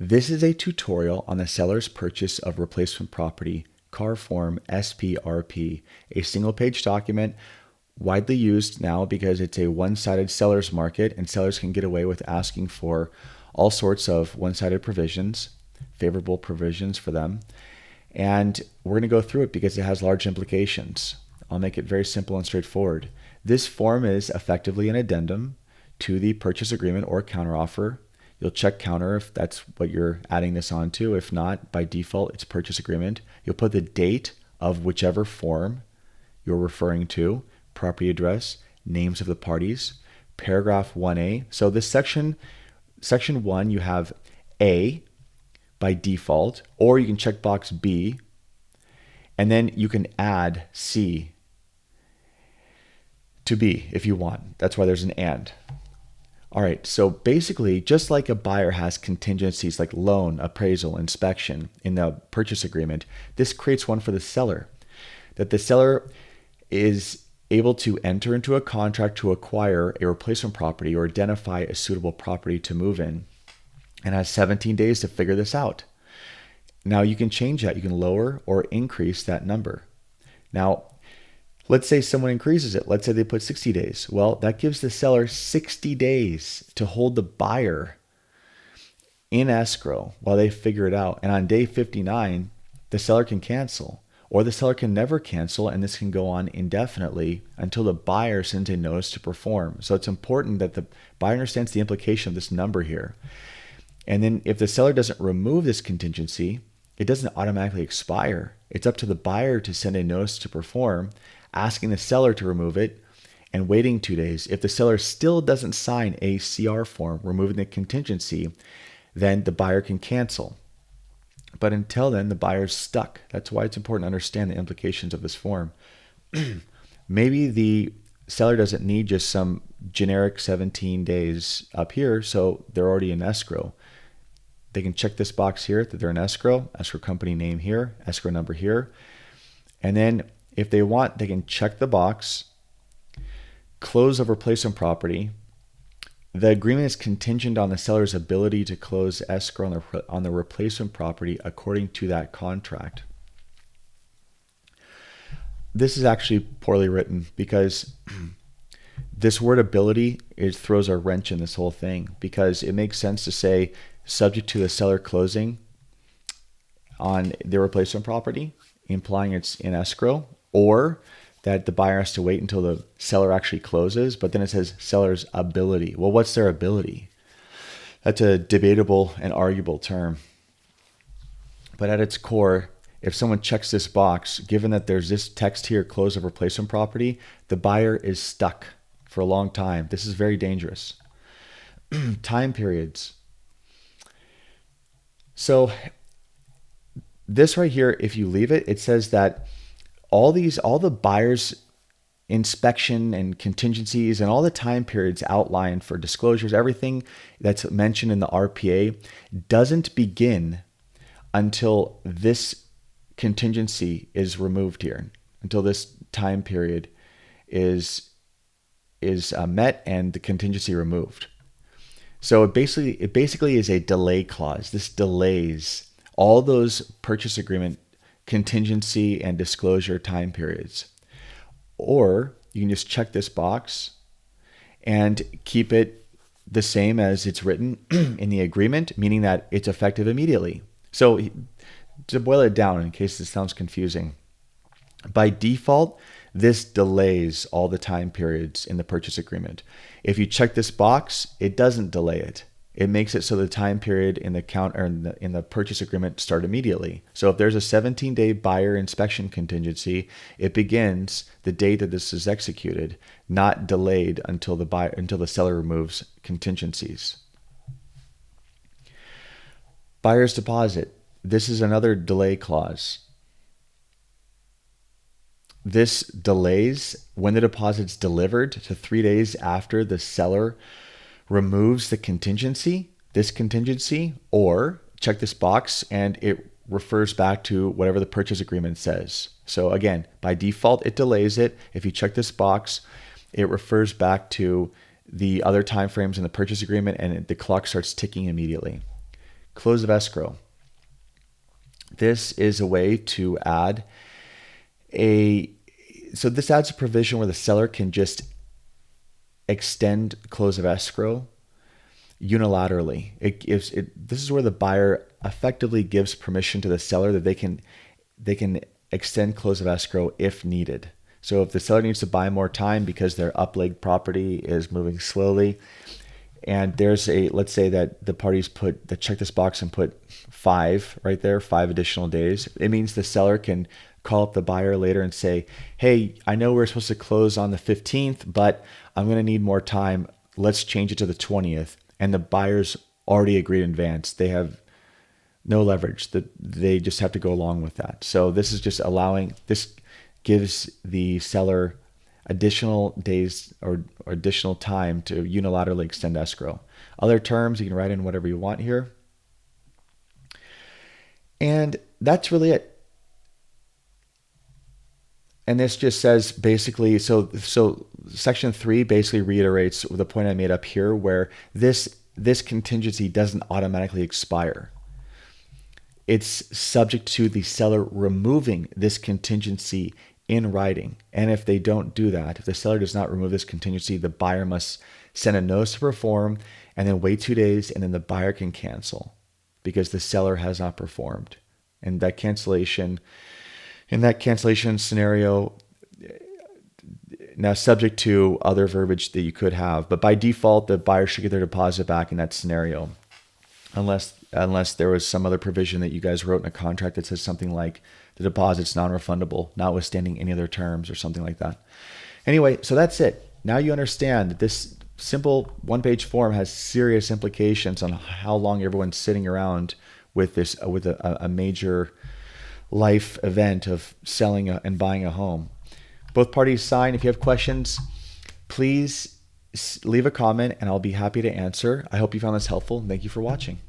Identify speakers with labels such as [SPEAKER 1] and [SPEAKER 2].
[SPEAKER 1] This is a tutorial on the seller's purchase of replacement property, car form SPRP, a single-page document widely used now because it's a one-sided seller's market and sellers can get away with asking for all sorts of one-sided provisions, favorable provisions for them. And we're going to go through it because it has large implications. I'll make it very simple and straightforward. This form is effectively an addendum to the purchase agreement or counteroffer. You'll check counter if that's what you're adding this onto. If not, by default, it's purchase agreement. You'll put the date of whichever form you're referring to, property address, names of the parties, paragraph 1A. So this section 1, you have A by default, or you can check box B, and then you can add C to B if you want. That's why there's an and. All right, so basically, just like a buyer has contingencies like loan, appraisal, inspection in the purchase agreement, this creates one for the seller, that the seller is able to enter into a contract to acquire a replacement property or identify a suitable property to move in, and has 17 days to figure this out. Now you can change that. You can lower or increase that number. Now, let's say someone increases it. Let's say they put 60 days. Well, that gives the seller 60 days to hold the buyer in escrow while they figure it out. And on day 59, the seller can cancel, or the seller can never cancel, and this can go on indefinitely until the buyer sends a notice to perform. So it's important that the buyer understands the implication of this number here. And then if the seller doesn't remove this contingency, it doesn't automatically expire. It's up to the buyer to send a notice to perform, asking the seller to remove it, and waiting 2 days. If the seller still doesn't sign a CR form removing the contingency, then the buyer can cancel. But until then, the buyer's stuck. That's why it's important to understand the implications of this form. Maybe the seller doesn't need just some generic 17 days up here, so they're already in escrow. They can check this box here that they're in escrow company name here, escrow number here. And then if they want, they can check the box, close of replacement property. The agreement is contingent on the seller's ability to close escrow on the replacement property according to that contract. This is actually poorly written because this word ability, it throws a wrench in this whole thing, because it makes sense to say subject to the seller closing on the replacement property, implying it's in escrow, or that the buyer has to wait until the seller actually closes, but then it says seller's ability. Well, what's their ability? That's a debatable and arguable term. But at its core, if someone checks this box, given that there's this text here, close of replacement property, the buyer is stuck for a long time. This is very dangerous. Time periods. So this right here, if you leave it, it says that all the buyer's inspection and contingencies and all the time periods outlined for disclosures, everything that's mentioned in the RPA doesn't begin until this contingency is removed here, until this time period is met and the contingency removed. So it basically is a delay clause. This delays all those purchase agreement contingency and disclosure time periods. Or you can just check this box and keep it the same as it's written in the agreement, meaning that it's effective immediately. So to boil it down, in case this sounds confusing, by default, this delays all the time periods in the purchase agreement. If you check this box, it doesn't delay it. It makes it so the time period in the purchase agreement start immediately. So if there's a 17-day buyer inspection contingency, it begins the date that this is executed, not delayed until the seller removes contingencies. Buyer's deposit. This is another delay clause. This delays when the deposit's delivered to 3 days after the seller removes this contingency, or check this box and it refers back to whatever the purchase agreement says. So again, by default, it delays it. If you check this box, it refers back to the other timeframes in the purchase agreement and the clock starts ticking immediately. close of escrow. This is a way to add this adds a provision where the seller can just extend close of escrow unilaterally. This is where the buyer effectively gives permission to the seller that they can extend close of escrow if needed. So if the seller needs to buy more time because their upleg property is moving slowly, and let's say that the parties check this box and put 5 right there, 5 additional days. It means the seller can call up the buyer later and say, hey, I know we're supposed to close on the 15th, but I'm going to need more time. Let's change it to the 20th. And the buyers already agreed in advance. They have no leverage. They just have to go along with that. So this is just this gives the seller additional days or additional time to unilaterally extend escrow. Other terms, you can write in whatever you want here. And that's really it. And this just says basically, so section 3 basically reiterates the point I made up here, where this contingency doesn't automatically expire. It's subject to the seller removing this contingency in writing. And if they don't do that, if the seller does not remove this contingency, the buyer must send a notice to perform and then wait 2 days, and then the buyer can cancel because the seller has not performed. And in that cancellation scenario, now subject to other verbiage that you could have, but by default, the buyer should get their deposit back in that scenario, unless there was some other provision that you guys wrote in a contract that says something like the deposit's non-refundable, notwithstanding any other terms or something like that. Anyway, so that's it. Now you understand that this simple one-page form has serious implications on how long everyone's sitting around with a major life event of selling and buying a home. Both parties sign. If you have questions, please leave a comment and I'll be happy to answer. I hope you found this helpful. Thank you for watching.